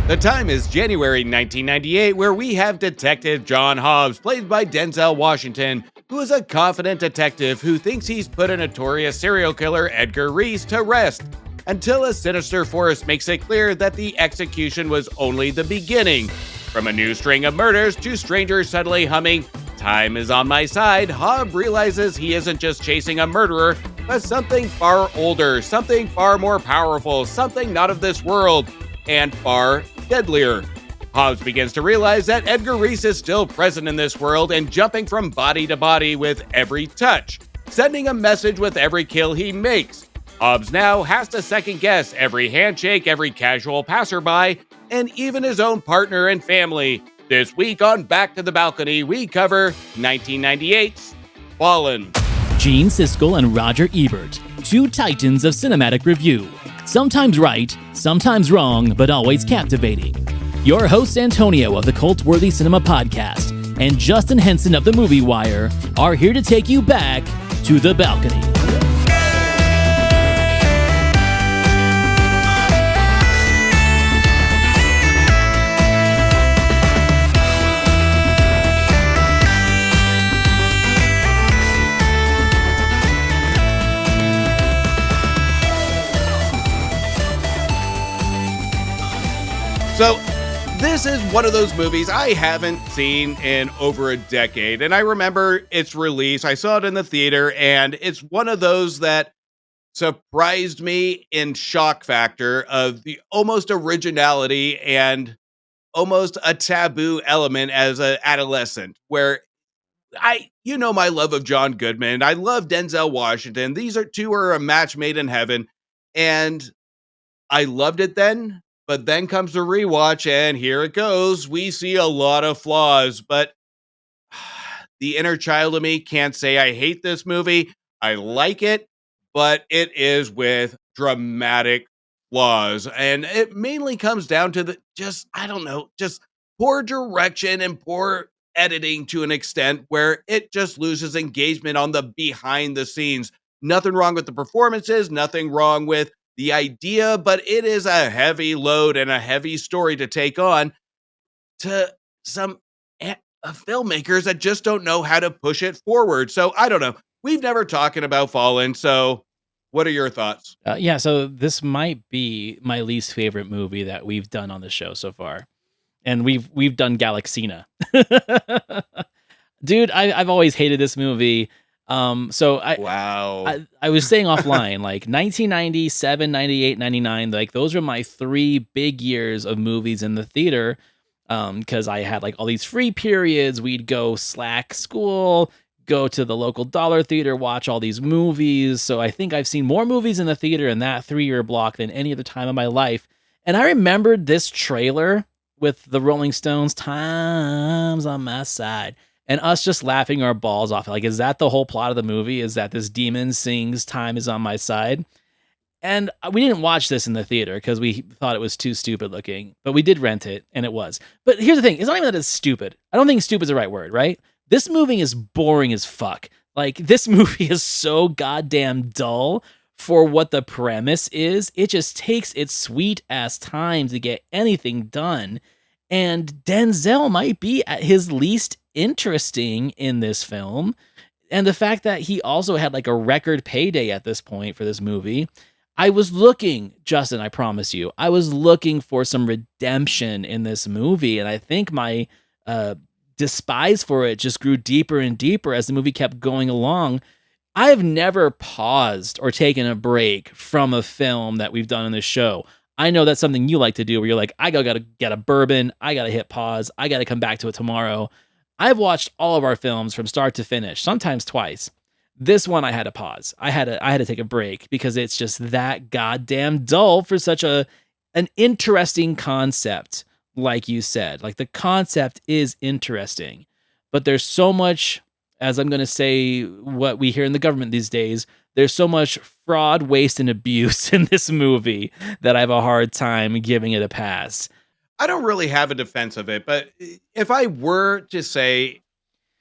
The time is January 1998, where we have Detective John Hobbes, played by Denzel Washington, who is a confident detective who thinks he's put a notorious serial killer, Edgar Reese, to rest, until a sinister force makes it clear that the execution was only the beginning. From a new string of murders to strangers suddenly humming, "Time is on my side," Hobbes realizes he isn't just chasing a murderer, but something far older, something far more powerful, something not of this world, and far deadlier. Hobbes begins to realize that Edgar Reese is still present in this world and jumping from body to body with every touch, sending a message with every kill he makes. Hobbes now has to second guess every handshake, every casual passerby, and even his own partner and family. This week on Back to the Balcony, we cover 1998's Fallen. Gene Siskel and Roger Ebert, two titans of cinematic review. Sometimes right, sometimes wrong, but always captivating. Your hosts Antonio of the Cult-Worthy Cinema Podcast and Justin Henson of the Movie Wire are here to take you back to the balcony. So, this is one of those movies I haven't seen in over a decade. And I remember its release. I saw it in the theater, and it's one of those that surprised me in shock factor of the almost originality and almost a taboo element as an adolescent, where my love of John Goodman. I love Denzel Washington. These are a match made in heaven. And I loved it then. But then comes the rewatch, and here it goes. We see a lot of flaws, but the inner child of me can't say I hate this movie. I like it, but it is with dramatic flaws. And it mainly comes down to just poor direction and poor editing to an extent where it just loses engagement on the behind the scenes. Nothing wrong with the performances, nothing wrong with the idea, but it is a heavy load and a heavy story to take on to some filmmakers that just don't know how to push it forward. So I don't know. We've never talked about Fallen. So what are your thoughts? So this might be my least favorite movie that we've done on the show so far. And we've done Galaxina. Dude, I've always hated this movie. Wow. I was saying offline, like 1997, 98, 99, like those were my three big years of movies in the theater. Cause I had like all these free periods. We'd go slack school, go to the local dollar theater, watch all these movies. So I think I've seen more movies in the theater in that 3-year block than any other time of my life. And I remembered this trailer with the Rolling Stones, "Time's on my side," and us just laughing our balls off. Like, is that the whole plot of the movie? Is that this demon sings "Time is on my side"? And we didn't watch this in the theater because we thought it was too stupid looking, but we did rent it, and it was. But here's the thing. It's not even that it's stupid. I don't think stupid is the right word, right? This movie is boring as fuck. Like, this movie is so goddamn dull for what the premise is. It just takes its sweet-ass time to get anything done. And Denzel might be at his least interesting in this film. And the fact that he also had like a record payday at this point for this movie. I was looking, Justin, I promise you, I was looking for some redemption in this movie. And I think my despise for it just grew deeper and deeper as the movie kept going along. I have never paused or taken a break from a film that we've done on this show. I know that's something you like to do where you're like, I gotta get a bourbon, I gotta hit pause, I gotta come back to it tomorrow. I've watched all of our films from start to finish, sometimes twice. This one I had to pause. I had to take a break because it's just that goddamn dull for such an interesting concept, like you said. Like, the concept is interesting, but there's so much, as I'm going to say what we hear in the government these days, there's so much fraud, waste, and abuse in this movie that I have a hard time giving it a pass. I don't really have a defense of it, but if I were to say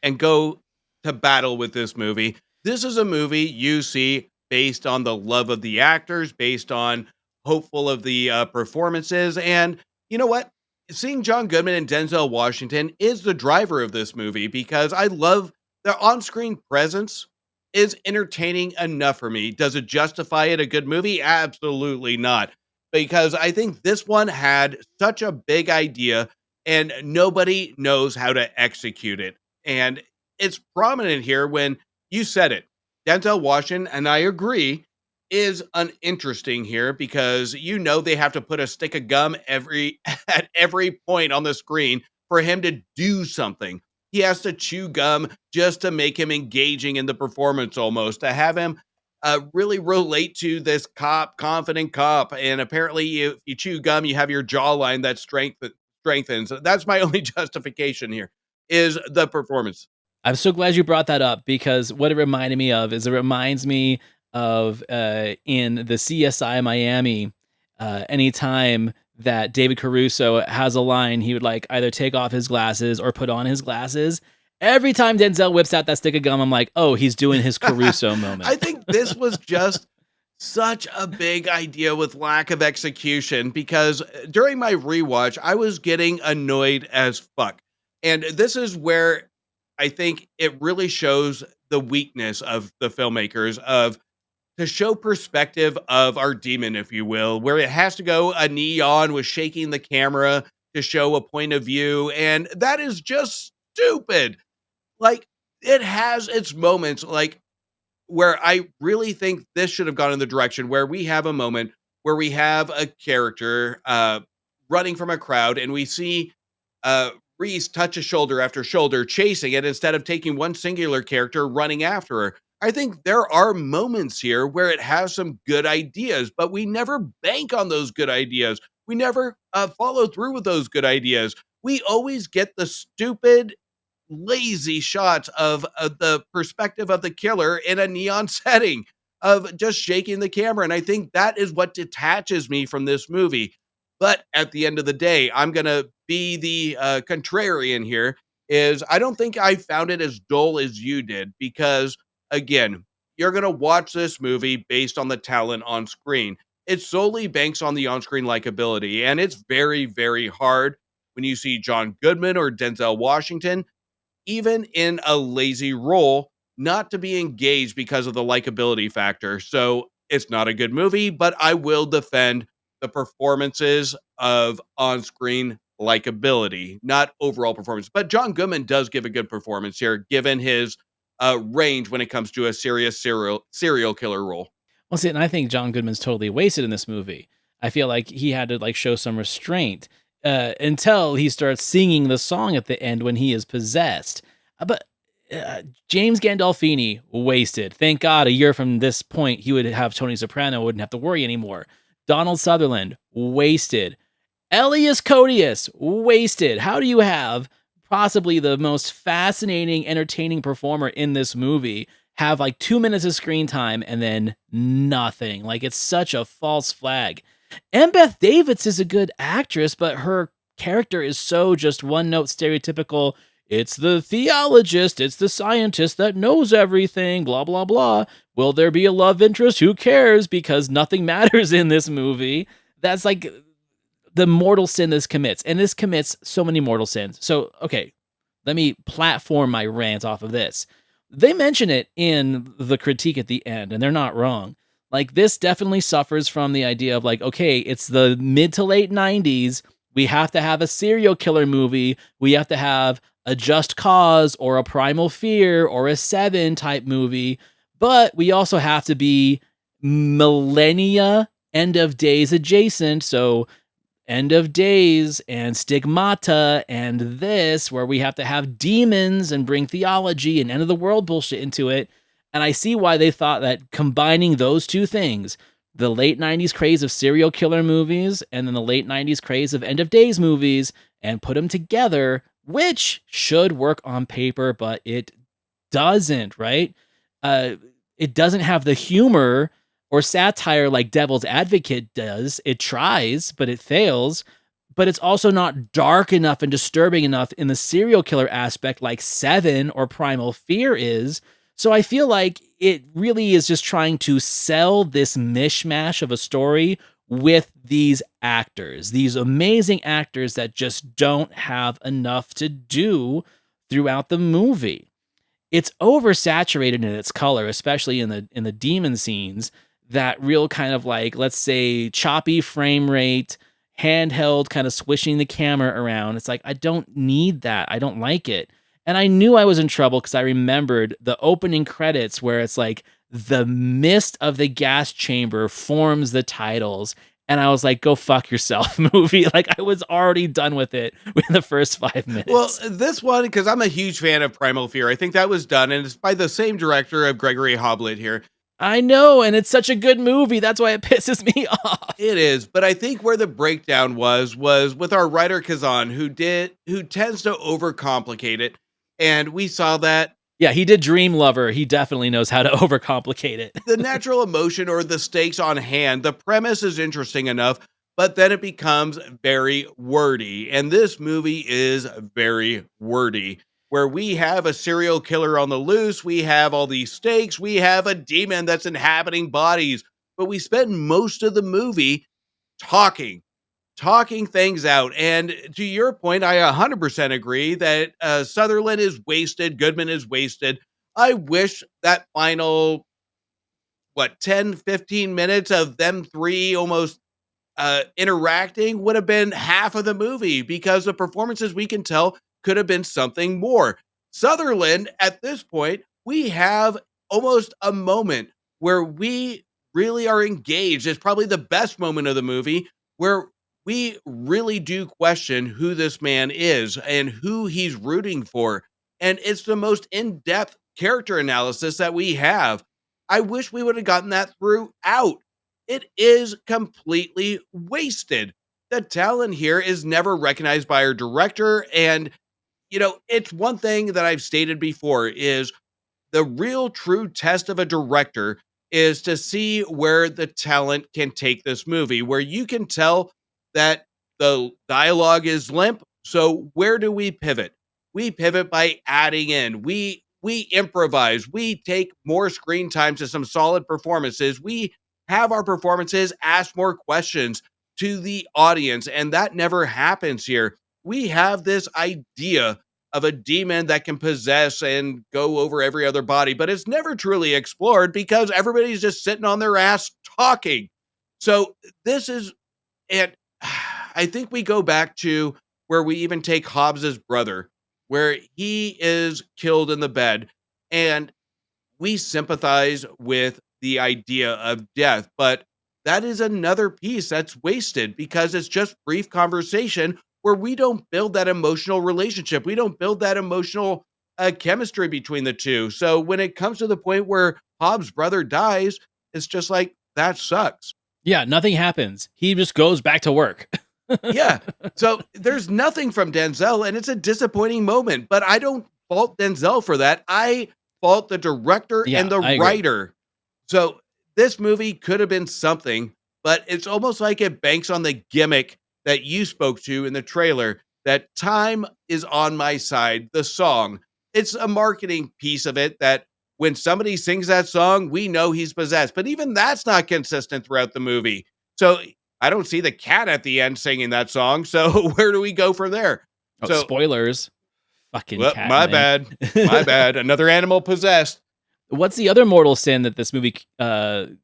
and go to battle with this movie, this is a movie you see based on the love of the actors, based on hopeful of the performances. And you know what? seeing John Goodman and Denzel Washington is the driver of this movie because I love their on-screen presence is entertaining enough for me. Does it justify it a good movie? Absolutely not. Because I think this one had such a big idea and nobody knows how to execute it. And it's prominent here when you said it. Denzel Washington, and I agree, is uninteresting here because they have to put a stick of gum every at every point on the screen for him to do something. He has to chew gum just to make him engaging in the performance almost, to have him really relate to this cop, confident cop. And apparently, you chew gum, you have your jawline that strengthens. That's my only justification here is the performance. I'm so glad you brought that up because what it reminded me of is it reminds me of in the CSI Miami, anytime that David Caruso has a line, he would like either take off his glasses or put on his glasses. Every time Denzel whips out that stick of gum, I'm like, oh, he's doing his Caruso moment. I think this was just such a big idea with lack of execution because during my rewatch, I was getting annoyed as fuck. And this is where I think it really shows the weakness of the filmmakers of to show perspective of our demon, if you will, where it has to go a neon with shaking the camera to show a point of view. And that is just stupid. Like, it has its moments, like, where I really think this should have gone in the direction where we have a moment where we have a character running from a crowd and we see uh, Reese touch a shoulder after shoulder chasing it instead of taking one singular character running after her. I think there are moments here where it has some good ideas, but we never bank on those good ideas. We never follow through with those good ideas. We always get the stupid lazy shots of the perspective of the killer in a neon setting of just shaking the camera. And I think that is what detaches me from this movie. But at the end of the day, I'm going to be the contrarian here is I don't think I found it as dull as you did because again, you're going to watch this movie based on the talent on screen. It solely banks on the on-screen likability and it's very, very hard when you see John Goodman or Denzel Washington even in a lazy role, not to be engaged because of the likability factor. So it's not a good movie, but I will defend the performances of on screen likability, not overall performance. But John Goodman does give a good performance here, given his range when it comes to a serious serial killer role. Well, see, and I think John Goodman's totally wasted in this movie. I feel like he had to like show some restraint until he starts singing the song at the end when he is possessed. But James Gandolfini wasted. Thank God, a year from this point, he would have Tony Soprano, wouldn't have to worry anymore. Donald Sutherland wasted. Elias Koteas wasted. How do you have possibly the most fascinating, entertaining performer in this movie have like 2 minutes of screen time and then nothing? Like it's such a false flag. Embeth Davidtz is a good actress, but her character is so just one note stereotypical. It's the theologist, it's the scientist that knows everything, blah, blah, blah. Will there be a love interest? Who cares? Because nothing matters in this movie. That's like the mortal sin this commits. And this commits so many mortal sins. So, okay, let me platform my rant off of this. They mention it in the critique at the end, and they're not wrong. Like, this definitely suffers from the idea of, like, okay, it's the mid to late 90s. We have to have a serial killer movie. We have to have a Just Cause or a Primal Fear or a Seven type movie. But we also have to be millennia end of days adjacent. So End of Days and Stigmata and this, where we have to have demons and bring theology and end of the world bullshit into it. And I see why they thought that combining those two things, the late 90s craze of serial killer movies and then the late 90s craze of end of days movies, and put them together, which should work on paper, but it doesn't, right? It doesn't have the humor or satire like Devil's Advocate does. It tries, but it fails. But it's also not dark enough and disturbing enough in the serial killer aspect like Seven or Primal Fear is. So I feel like it really is just trying to sell this mishmash of a story with these actors, these amazing actors that just don't have enough to do throughout the movie. It's oversaturated in its color, especially in the demon scenes. That real kind of like, let's say, choppy frame rate, handheld kind of swishing the camera around. It's like, I don't need that. I don't like it. And I knew I was in trouble because I remembered the opening credits where it's like the mist of the gas chamber forms the titles. And I was like, go fuck yourself, movie. Like, I was already done with it within the first 5 minutes. Well, this one, because I'm a huge fan of Primal Fear, I think that was done, and it's by the same director of Gregory Hoblit here. I know, and it's such a good movie. That's why it pisses me off. It is, but I think where the breakdown was with our writer Kazan, who tends to overcomplicate it, and we saw that. Yeah, he did Dream Lover. He definitely knows how to overcomplicate it. The natural emotion or the stakes on hand, the premise is interesting enough, but then it becomes very wordy. And this movie is very wordy, where we have a serial killer on the loose, we have all these stakes, we have a demon that's inhabiting bodies, but we spend most of the movie talking things out. And to your point, I 100% agree that Sutherland is wasted, Goodman is wasted. I wish that final 10, 15 minutes of them three almost interacting would have been half of the movie, because the performances, we can tell, could have been something more. Sutherland, at this point, we have almost a moment where we really are engaged. It's probably the best moment of the movie, where we really do question who this man is and who he's rooting for. And it's the most in-depth character analysis that we have. I wish we would have gotten that throughout. It is completely wasted. The talent here is never recognized by our director. And, it's one thing that I've stated before is the real true test of a director is to see where the talent can take this movie, where you can tell that the dialogue is limp. So where do we pivot? We pivot by adding in. We improvise. We take more screen time to some solid performances. We have our performances ask more questions to the audience, and that never happens here. We have this idea of a demon that can possess and go over every other body, but it's never truly explored because everybody's just sitting on their ass talking. So this is it. I think we go back to where we even take Hobbes's brother, where he is killed in the bed, and we sympathize with the idea of death, but that is another piece that's wasted because it's just brief conversation where we don't build that emotional relationship. We don't build that emotional chemistry between the two. So when it comes to the point where Hobbs' brother dies, it's just like, that sucks. Yeah, nothing happens. He just goes back to work. Yeah. So there's nothing from Denzel, and it's a disappointing moment, but I don't fault Denzel for that. I fault the director and the writer. So this movie could have been something, but it's almost like it banks on the gimmick that you spoke to in the trailer, that Time Is on My Side, the song. It's a marketing piece of it that when somebody sings that song, we know he's possessed. But even that's not consistent throughout the movie. So I don't see the cat at the end singing that song. So where do we go from there? Oh, so spoilers. Fucking cat. My bad. My bad. Another animal possessed. What's the other mortal sin that this movie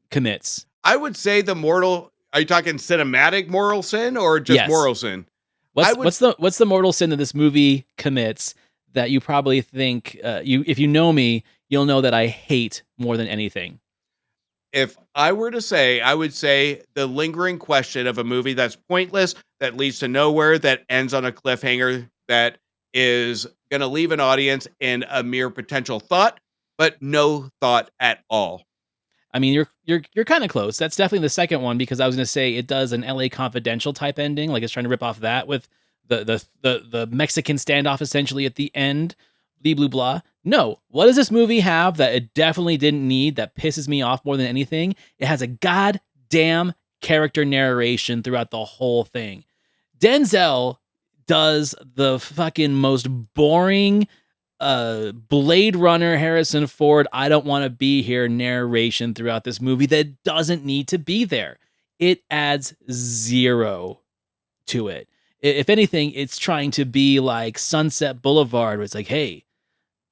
commits? I would say the mortal. Are you talking cinematic moral sin or just moral sin? What's the mortal sin that this movie commits that you probably think if you know me, you'll know that I hate more than anything? If I were to say, I would say the lingering question of a movie that's pointless, that leads to nowhere, that ends on a cliffhanger, that is going to leave an audience in a mere potential thought, but no thought at all. I mean, you're kind of close. That's definitely the second one, because I was going to say it does an LA Confidential type ending, like it's trying to rip off that with the Mexican standoff essentially at the end. Blah blah blah. No, what does this movie have that it definitely didn't need, that pisses me off more than anything? It has a goddamn character narration throughout the whole thing. Denzel does the fucking most boring Blade Runner Harrison Ford I don't want to be here narration throughout this movie that doesn't need to be there. it adds zero to it. If anything, it's trying to be like Sunset Boulevard, where it's like, hey,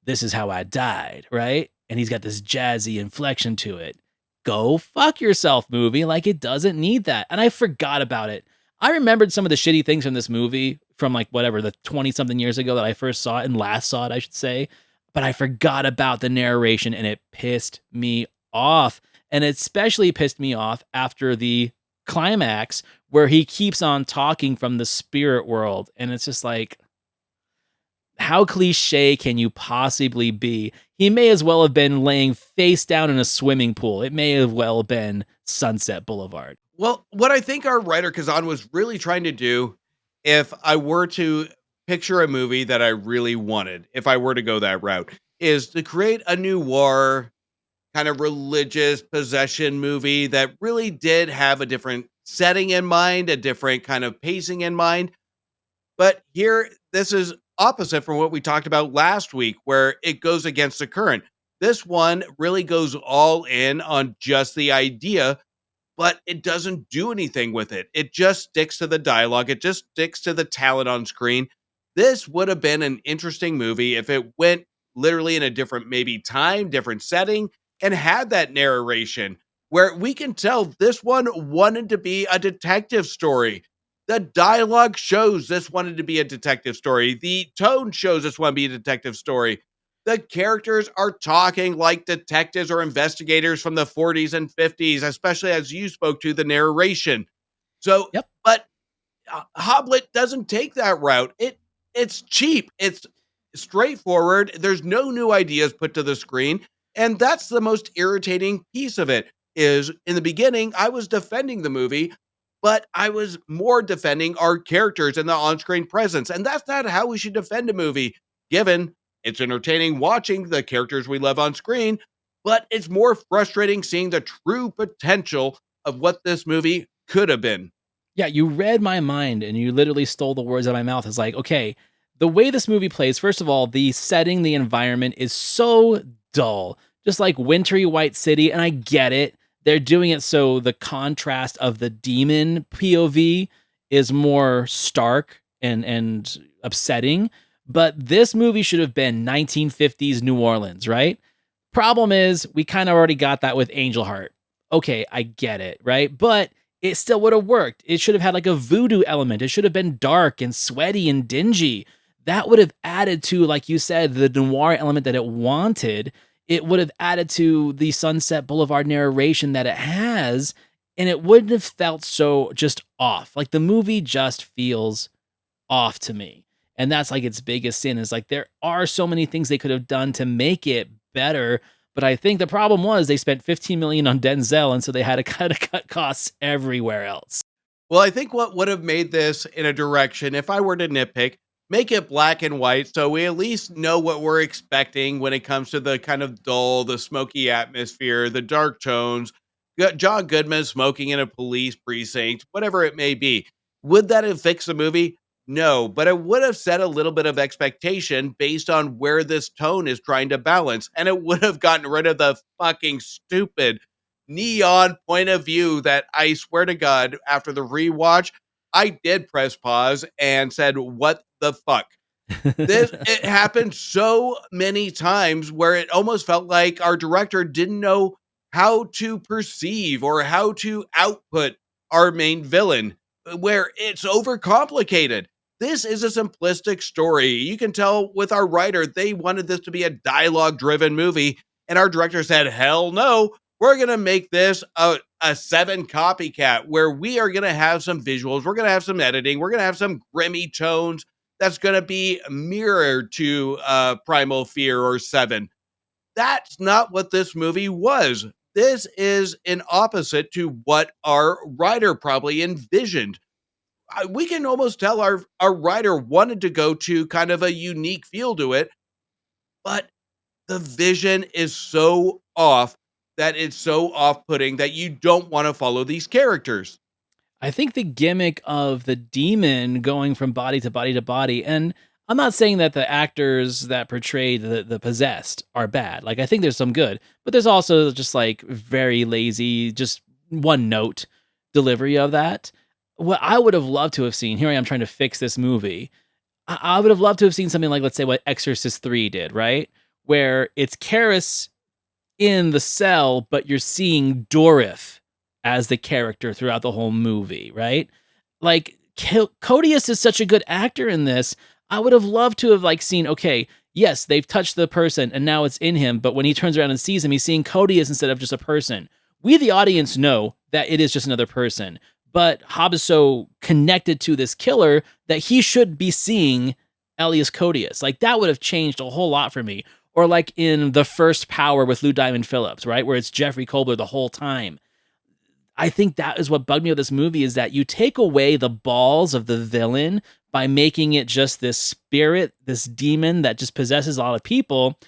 this is how I died, right? And he's got this jazzy inflection to it. Go fuck yourself, movie. Like, it doesn't need that. And I forgot about it. I remembered some of the shitty things from this movie from like whatever, the 20 something years ago that I first saw it and last saw it, I should say. But I forgot about the narration and it pissed me off. And it especially pissed me off after the climax where he keeps on talking from the spirit world. And it's just like, how cliche can you possibly be? He may as well have been laying face down in a swimming pool. It may have well been Sunset Boulevard. Well, what I think our writer Kazan was really trying to do, if I were to picture a movie that I really wanted, if I were to go that route, is to create a noir kind of religious possession movie that really did have a different setting in mind, a different kind of pacing in mind. But here, this is opposite from what we talked about last week, where it goes against the current. This one really goes all in on just the idea, but it doesn't do anything with it. It just sticks to the dialogue. It just sticks to the talent on screen. This would have been an interesting movie if it went literally in a different, maybe time, different setting, and had that narration where we can tell this one wanted to be a detective story. The dialogue shows this wanted to be a detective story. The tone shows this wanted to be a detective story. The characters are talking like detectives or investigators from the 40s and 50s, especially as you spoke to the narration. So, Yep. but Hoblet doesn't take that route. It's cheap. It's straightforward. There's no new ideas put to the screen, and that's the most irritating piece of it. Is in the beginning I was defending the movie, but I was more defending our characters and the on-screen presence, and that's not how we should defend a movie. Given it's entertaining watching the characters we love on screen, but it's more frustrating seeing the true potential of what this movie could have been. Yeah, you read my mind and you literally stole the words out of my mouth. It's like, okay, the way this movie plays, first of all, the setting, the environment is so dull, just like wintry white city. And I get it. They're doing it so the contrast of the demon POV is more stark and upsetting. But this movie should have been 1950s New Orleans, right? Problem is, we kind of already got that with Angel Heart. Okay, I get it, right? But it still would have worked. It should have had like a voodoo element. It should have been dark and sweaty and dingy. That would have added to, like you said, the noir element that it wanted. It would have added to the Sunset Boulevard narration that it has, and it wouldn't have felt so just off. Like the movie just feels off to me. And that's like its biggest sin is like there are so many things they could have done to make it better. But I think the problem was they spent 15 million on Denzel, and so they had to kind of cut costs everywhere else. Well, I think what would have made this in a direction, if I were to nitpick, make it black and white so we at least know what we're expecting when it comes to the kind of dull, the smoky atmosphere, the dark tones, John Goodman smoking in a police precinct, whatever it may be. Would that have fixed the movie? No, but it would have set a little bit of expectation based on where this tone is trying to balance, and it would have gotten rid of the fucking stupid neon point of view that I swear to God, after the rewatch, I did press pause and said, "What the fuck?" It happened so many times where it almost felt like our director didn't know how to perceive or how to output our main villain, where it's overcomplicated. This is a simplistic story. You can tell with our writer, they wanted this to be a dialogue driven movie, and our director said, hell no, we're going to make this a seven copycat where we are going to have some visuals, we're going to have some editing, we're going to have some grimy tones that's going to be mirrored to Primal Fear or Seven. That's not what this movie was. This is an opposite to what our writer probably envisioned. We can almost tell our writer wanted to go to kind of a unique feel to it, but the vision is so off that it's so off-putting that you don't want to follow these characters. I think the gimmick of the demon going from body to body to body, and I'm not saying that the actors that portray the possessed are bad. Like, I think there's some good, but there's also just like very lazy, just one note delivery of that. What I would have loved to have seen, here I am trying to fix this movie. I would have loved to have seen something like, let's say, what Exorcist 3 did, right? Where it's Karis in the cell, but you're seeing Dorif as the character throughout the whole movie, right? Like, Koteas is such a good actor in this. I would have loved to have like seen, okay, yes, they've touched the person and now it's in him, but when he turns around and sees him, he's seeing Koteas instead of just a person. We, the audience, know that it is just another person, but Hobbes is so connected to this killer that he should be seeing Elias Koteas. Like, that would have changed a whole lot for me. Or like in The First Power with Lou Diamond Phillips, right? Where it's Jeffrey Koebler the whole time. I think that is what bugged me with this movie, is that you take away the balls of the villain by making it just this spirit, this demon that just possesses a lot of people.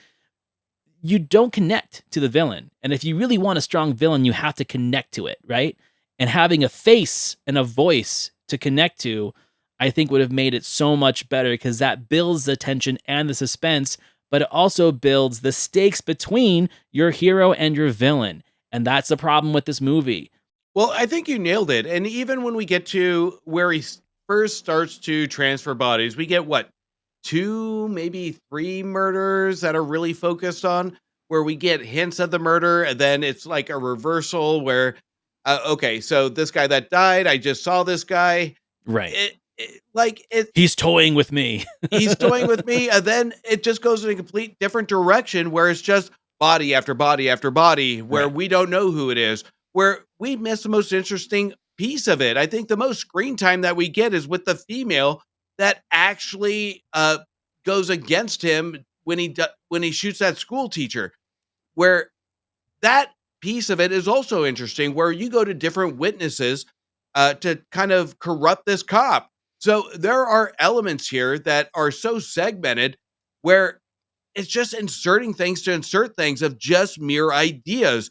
You don't connect to the villain. And if you really want a strong villain, you have to connect to it, right? And having a face and a voice to connect to, I think would have made it so much better, because that builds the tension and the suspense, but it also builds the stakes between your hero and your villain. And that's the problem with this movie. Well, I think you nailed it. And even when we get to where he first starts to transfer bodies, we get what, 2, maybe 3 murders that are really focused on, where we get hints of the murder. And then it's like a reversal where, okay, so this guy that died, I just saw this guy. Right. He's toying with me. He's toying with me. And then it just goes in a complete different direction where it's just body after body after body, where we don't know who it is, where we miss the most interesting piece of it. I think the most screen time that we get is with the female that actually goes against him when he shoots that school teacher, where that piece of it is also interesting, where you go to different witnesses to kind of corrupt this cop. So there are elements here that are so segmented where it's just inserting things to insert things of just mere ideas.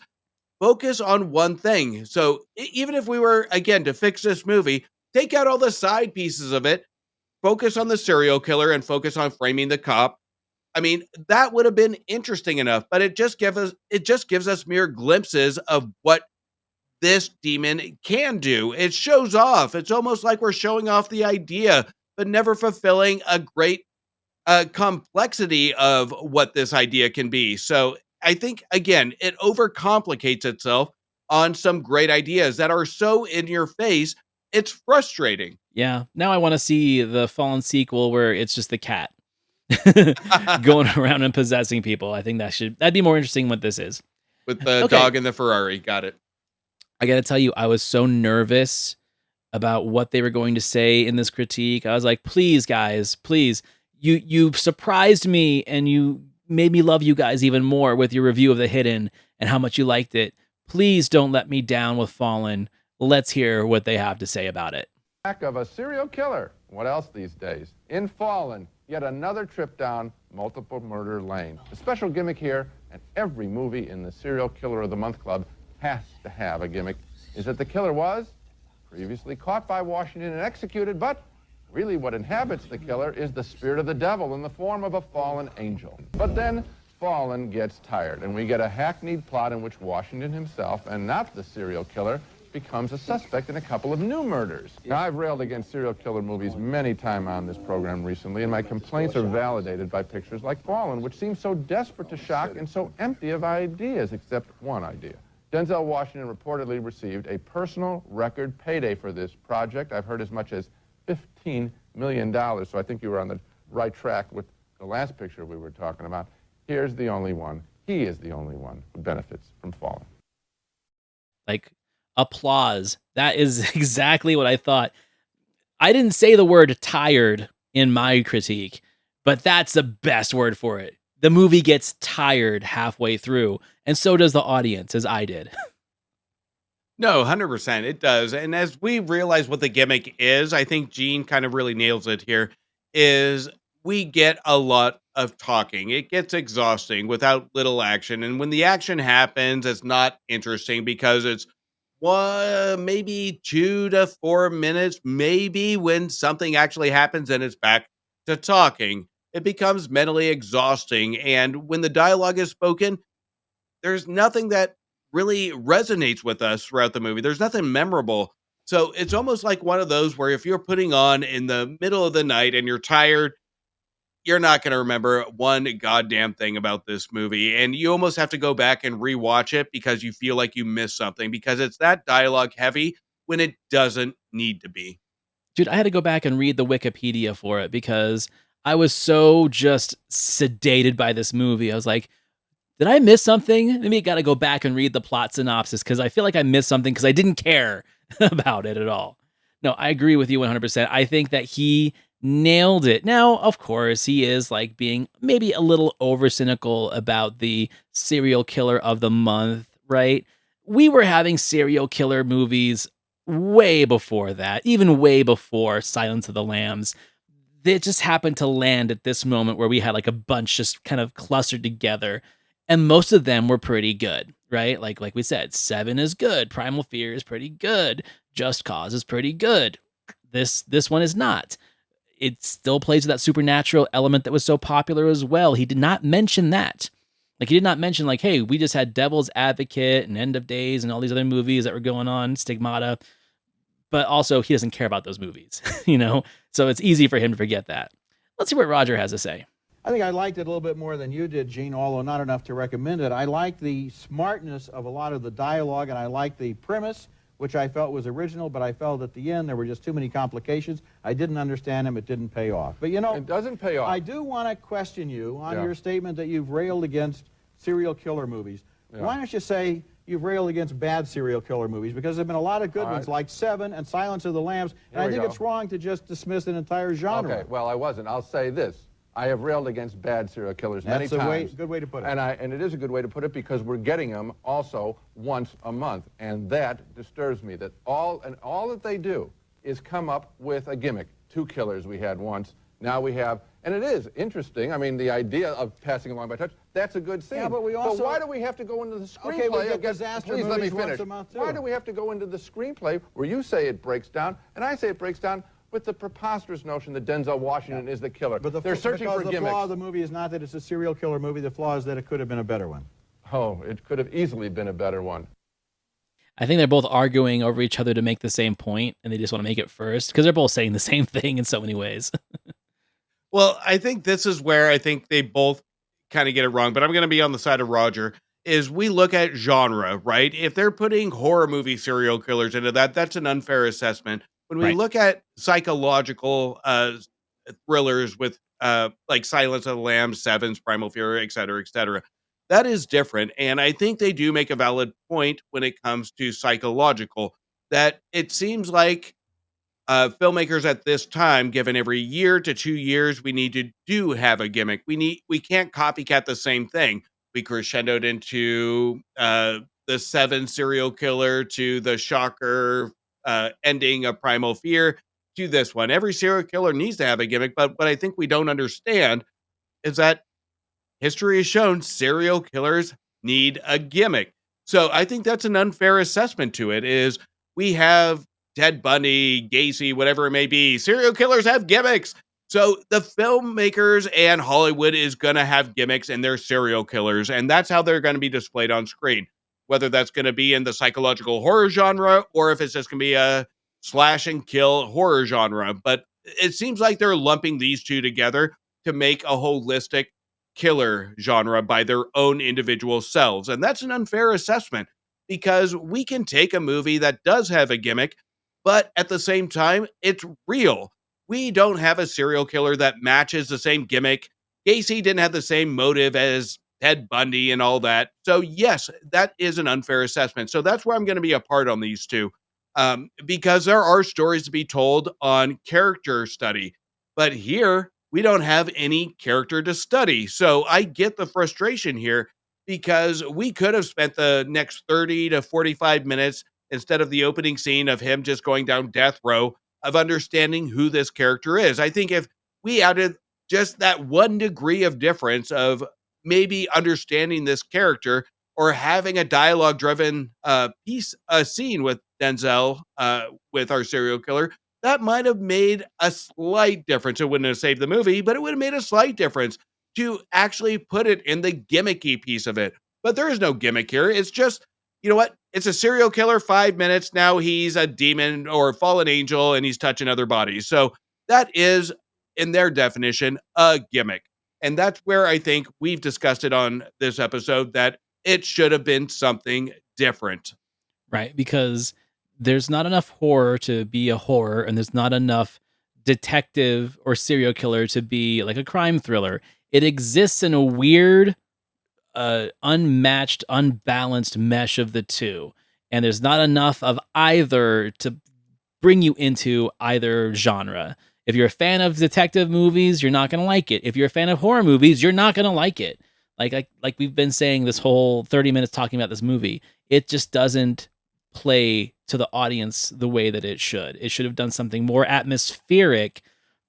Focus on one thing. So even if we were, again, to fix this movie, take out all the side pieces of it, focus on the serial killer and focus on framing the cop. I mean, that would have been interesting enough, but it just gives us mere glimpses of what this demon can do. It shows off. It's almost like we're showing off the idea, but never fulfilling a great complexity of what this idea can be. So I think, again, it overcomplicates itself on some great ideas that are so in your face, it's frustrating. Yeah. Now I want to see the Fallen sequel where it's just the cat going around and possessing people. I think that'd be more interesting what this is. With the dog in the Ferrari. Got it. I got to tell you, I was so nervous about what they were going to say in this critique. I was like, please, guys, please. You surprised me, and you made me love you guys even more with your review of The Hidden and how much you liked it. Please don't let me down with Fallen. Let's hear what they have to say about it. Back of a serial killer. What else these days? In Fallen, yet another trip down multiple murder lane. The special gimmick here, and every movie in the Serial Killer of the Month Club has to have a gimmick, is that the killer was previously caught by Washington and executed, but really what inhabits the killer is the spirit of the devil in the form of a fallen angel. But then Fallen gets tired, and we get a hackneyed plot in which Washington himself, and not the serial killer, becomes a suspect in a couple of new murders. Now, I've railed against serial killer movies many times on this program recently, and my complaints are validated by pictures like Fallen, which seem so desperate to shock and so empty of ideas, except one idea. Denzel Washington reportedly received a personal record payday for this project. I've heard as much as $15 million, so I think you were on the right track with the last picture we were talking about. Here's the only one. He is the only one who benefits from Fallen. Like, applause. That is exactly what I thought. I didn't say the word tired in my critique, but that's the best word for it. The movie gets tired halfway through, and so does the audience, as I did. No, 100%. It does. And as we realize what the gimmick is, I think Gene kind of really nails it here, is we get a lot of talking. It gets exhausting without little action. And when the action happens, it's not interesting because it's maybe 2 to 4 minutes, maybe when something actually happens and it's back to talking. It becomes mentally exhausting. And when the dialogue is spoken, there's nothing that really resonates with us throughout the movie. There's nothing memorable. So it's almost like one of those where if you're putting on in the middle of the night and you're tired, you're not going to remember one goddamn thing about this movie. And you almost have to go back and rewatch it because you feel like you missed something because it's that dialogue heavy when it doesn't need to be. Dude, I had to go back and read the Wikipedia for it because I was so just sedated by this movie. I was like, did I miss something? Maybe I got to go back and read the plot synopsis because I feel like I missed something because I didn't care about it at all. No, I agree with you 100%. I think that he nailed it. Now, of course, he is like being maybe a little over cynical about the serial killer of the month, right? We were having serial killer movies way before that, even way before Silence of the Lambs. They just happened to land at this moment where we had like a bunch just kind of clustered together, and most of them were pretty good, right? Like we said, Seven is good, Primal Fear is pretty good, Just Cause is pretty good. This one is not. It still plays with that supernatural element that was so popular as well. He did not mention that. Like he did not mention like, hey, we just had Devil's Advocate and End of Days and all these other movies that were going on, Stigmata. But also he doesn't care about those movies, you know? So it's easy for him to forget that. Let's see what Roger has to say. I think I liked it a little bit more than you did, Gene, although not enough to recommend it. I liked the smartness of a lot of the dialogue, and I liked the premise, which I felt was original, but I felt at the end there were just too many complications. I didn't understand them. It didn't pay off. But, you know, It doesn't pay off. I do want to question you on your statement that you've railed against serial killer movies. Why don't you say you've railed against bad serial killer movies? Because there have been a lot of good ones, like Seven and Silence of the Lambs, and I think it's wrong to just dismiss an entire genre. Okay, well, I wasn't. I'll say this. I have railed against bad serial killers many times. That's a good way to put it. And it is a good way to put it because we're getting them also once a month. And that disturbs me, that all that they do is come up with a gimmick. 2 killers we had once. Now we have, and it is interesting. I mean, the idea of passing along by touch, that's a good scene. Yeah, but we also... But why do we have to go into the screenplay? Okay, we get disaster please let me movies once finish. a month, too. Why do we have to go into the screenplay where you say it breaks down, and I say it breaks down with the preposterous notion that Denzel Washington is the killer? But they're searching for the gimmicks. flaw of the movie is not that it's a serial killer movie. The flaw is that it could have been a better one. Oh, it could have easily been a better one. I think they're both arguing over each other to make the same point, and they just want to make it first because they're both saying the same thing in so many ways. Well, I think this is where I think they both kind of get it wrong, but I'm going to be on the side of Roger. Is we look at genre, right? If they're putting horror movie serial killers into that, that's an unfair assessment. When we look at psychological thrillers with like Silence of the Lambs, Sevens, Primal Fear, et cetera, that is different. And I think they do make a valid point when it comes to psychological, that it seems like filmmakers at this time, given every year to 2 years, we need to do have a gimmick. We can't copycat the same thing. We crescendoed into the Seven serial killer to the shocker ending of Primal Fear to this one. Every serial killer needs to have a gimmick, but what I think we don't understand is that history has shown serial killers need a gimmick. So I think that's an unfair assessment to it. Is we have Ted Bundy, Gacy, whatever it may be. Serial killers have gimmicks. So the filmmakers and Hollywood is going to have gimmicks in their serial killers, and that's how they're going to be displayed on screen. Whether that's going to be in the psychological horror genre or if it's just going to be a slash and kill horror genre. But it seems like they're lumping these two together to make a holistic killer genre by their own individual selves. And that's an unfair assessment because we can take a movie that does have a gimmick, but at the same time, it's real. We don't have a serial killer that matches the same gimmick. Gacy didn't have the same motive as Ted Bundy and all that. So yes, that is an unfair assessment. So that's where I'm going to be apart on these two, because there are stories to be told on character study. But here, we don't have any character to study. So I get the frustration here because we could have spent the next 30 to 45 minutes instead of the opening scene of him just going down death row of understanding who this character is. I think if we added just that 1 degree of difference of maybe understanding this character or having a dialogue driven scene with Denzel, with our serial killer, that might have made a slight difference. It wouldn't have saved the movie, but it would have made a slight difference to actually put it in the gimmicky piece of it. But there is no gimmick here. It's just you know what? It's a serial killer, 5 minutes. Now he's a demon or a fallen angel and he's touching other bodies. So that is, in their definition, a gimmick. And that's where I think we've discussed it on this episode that it should have been something different. Right? Because there's not enough horror to be a horror, and there's not enough detective or serial killer to be like a crime thriller. It exists in a weird, unmatched, unbalanced mesh of the two. And there's not enough of either to bring you into either genre. If you're a fan of detective movies, you're not going to like it. If you're a fan of horror movies, you're not going to like it. Like we've been saying this whole 30 minutes talking about this movie, it just doesn't play to the audience the way that it should. It should have done something more atmospheric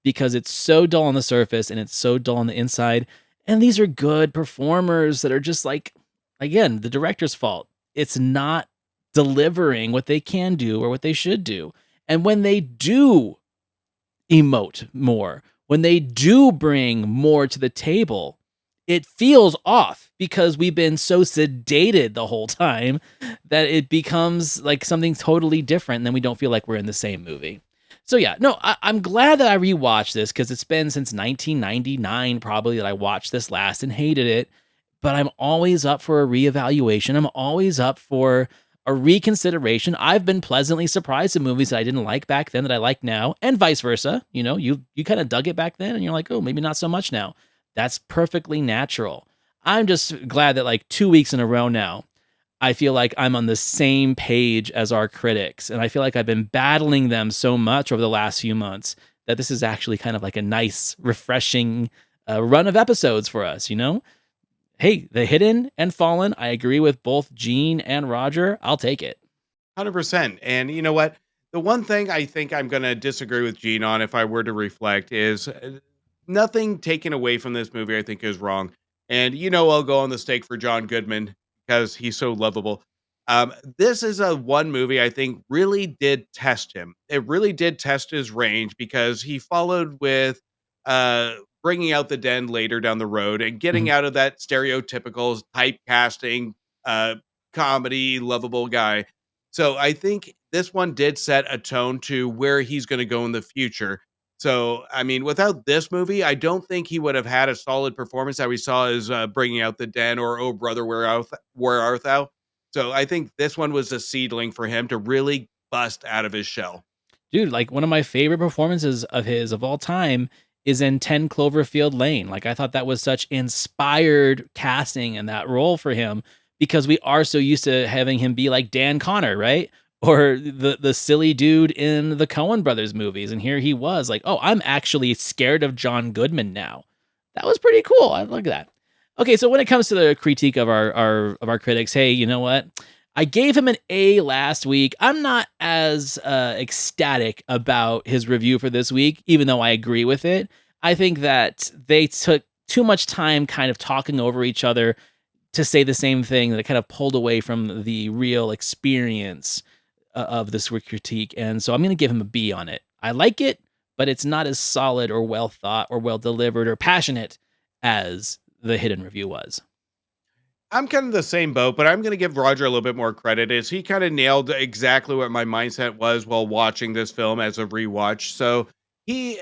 because it's so dull on the surface and it's so dull on the inside. And these are good performers that are just like, again, the director's fault. It's not delivering what they can do or what they should do. And when they do emote more, when they do bring more to the table, it feels off because we've been so sedated the whole time that it becomes like something totally different. And then we don't feel like we're in the same movie. So yeah, no, I'm glad that I rewatched this because it's been since 1999 probably that I watched this last and hated it. But I'm always up for a reevaluation. I'm always up for a reconsideration. I've been pleasantly surprised at movies that I didn't like back then that I like now, and vice versa. You know, you kind of dug it back then and you're like, oh, maybe not so much now. That's perfectly natural. I'm just glad that like 2 weeks in a row now, I feel like I'm on the same page as our critics. And I feel like I've been battling them so much over the last few months that this is actually kind of like a nice, refreshing run of episodes for us, you know? Hey, The Hidden and Fallen, I agree with both Gene and Roger. I'll take it. 100%. And you know what? The one thing I think I'm going to disagree with Gene on, if I were to reflect, is nothing taken away from this movie I think is wrong. And I'll go on the stake for John Goodman because he's so lovable. This is a one movie I think really did test him. It really did test his range because he followed with bringing out the den later down the road and getting out of that stereotypical typecasting comedy lovable guy. So I think this one did set a tone to where he's going to go in the future. So, I mean, without this movie, I don't think he would have had a solid performance that we saw as bringing out the den or Oh Brother, Where Art Thou? So I think this one was a seedling for him to really bust out of his shell. Dude, like one of my favorite performances of his of all time is in 10 Cloverfield Lane. Like I thought that was such inspired casting in that role for him because we are so used to having him be like Dan Connor, right? Or the silly dude in the Coen Brothers movies. And here he was like, oh, I'm actually scared of John Goodman now. That was pretty cool. I look at that. Okay, so when it comes to the critique of our critics, hey, you know what? I gave him an A last week. I'm not as ecstatic about his review for this week, even though I agree with it. I think that they took too much time kind of talking over each other to say the same thing that kind of pulled away from the real experience of this critique. And so I'm going to give him a B on it. I like it, but it's not as solid or well thought or well delivered or passionate as the Hidden review was. I'm kind of the same boat, but I'm going to give Roger a little bit more credit as he kind of nailed exactly what my mindset was while watching this film as a rewatch. So he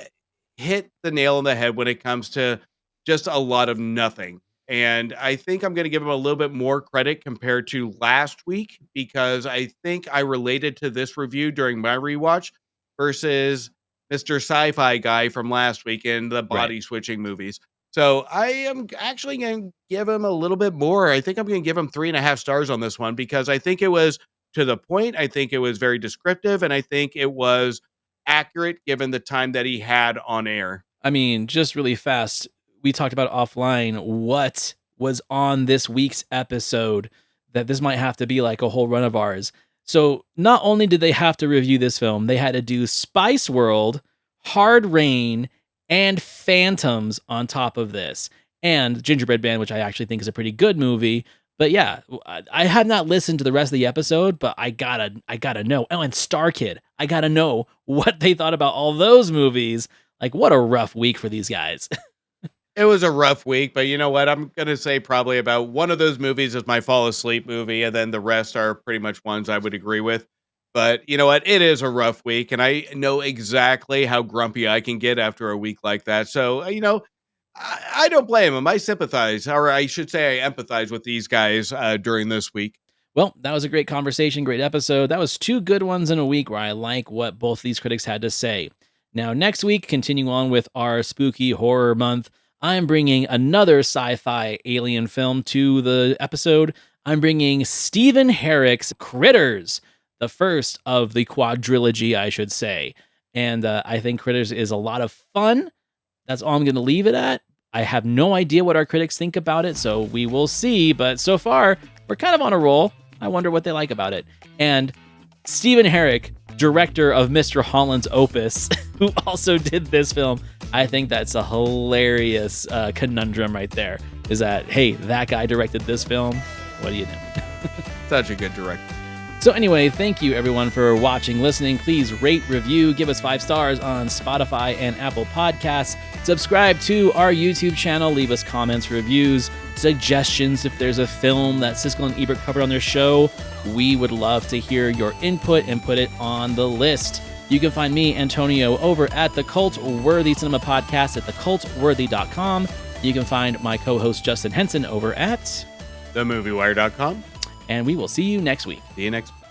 hit the nail on the head when it comes to just a lot of nothing. And I think I'm going to give him a little bit more credit compared to last week because I think I related to this review during my rewatch versus Mr. Sci-Fi guy from last week in the body switching movies. So I am actually going to give him a little bit more. I think I'm going to give him 3.5 stars on this one because I think it was to the point. I think it was very descriptive and I think it was accurate given the time that he had on air. I mean, just really fast, we talked about offline what was on this week's episode that this might have to be like a whole run of ours. So not only did they have to review this film, they had to do Spice World, Hard Rain, and Phantoms on top of this. And Gingerbread Man, which I actually think is a pretty good movie. But yeah, I have not listened to the rest of the episode, but I gotta know. Oh, and Star Kid. I gotta know what they thought about all those movies. Like, what a rough week for these guys. It was a rough week, but you know what? I'm going to say probably about one of those movies is my fall asleep movie, and then the rest are pretty much ones I would agree with. But you know what? It is a rough week, and I know exactly how grumpy I can get after a week like that. So, I don't blame them. I sympathize, or I should say I empathize with these guys during this week. Well, that was a great conversation, great episode. That was two good ones in a week where I like what both these critics had to say. Now, next week, continuing on with our spooky horror month, I'm bringing another sci-fi alien film to the episode. I'm bringing Stephen Herrick's Critters, the first of the quadrilogy, I should say. And I think Critters is a lot of fun. That's all I'm going to leave it at. I have no idea what our critics think about it, so we will see. But so far, we're kind of on a roll. I wonder what they like about it. And Stephen Herrick, director of Mr. Holland's Opus, who also did this film, I think that's a hilarious conundrum right there. Is that, hey, that guy directed this film? What do you know? Such a good director. So anyway, thank you everyone for watching, listening. Please rate, review, give us 5 stars on Spotify and Apple Podcasts. Subscribe to our YouTube channel. Leave us comments, reviews, suggestions. If there's a film that Siskel and Ebert covered on their show, we would love to hear your input and put it on the list. You can find me, Antonio, over at the Cult Worthy Cinema Podcast at thecultworthy.com. You can find my co-host Justin Henson over at TheMovieWire.com. And we will see you next week. See you next week.